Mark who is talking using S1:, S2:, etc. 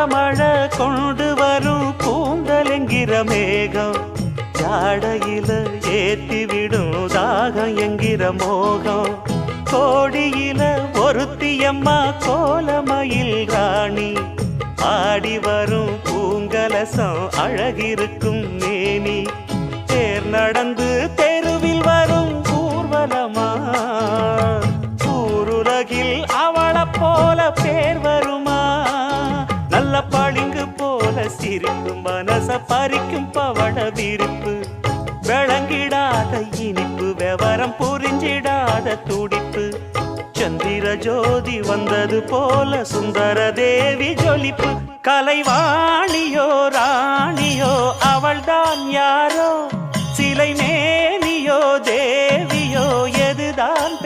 S1: கோடமழை கொண்டு வரும் கூந்தலெங்கிற மேகம் ஜாடையில ஏத்திவிடும் தாகம் என்கிற மோகம் கோடியில ஒருத்தியம்மா கோலமயில் ராணி ஆடி வரும் பூங்கலசம் அழகிருக்கும் மேனி தேர் நடந்து தெருவில் வரும் ஊர்வலமா ஊருலகில் அவளை போல பேர் வருமா நல்ல பளிங்கு போல சிரிக்கும் மனச பறிக்கும் பவள விரிப்பு விளங்கிடாத இனிப்பு விவரம் புரிஞ்சிடாத துடிப்பு சந்திர ஜோதி வந்தது போல சுந்தர தேவி ஜொலிப்பு கலைவாணியோ ராணியோ அவள்தான் யாரோ சிலை மேனியோ தேவியோ எதுதான்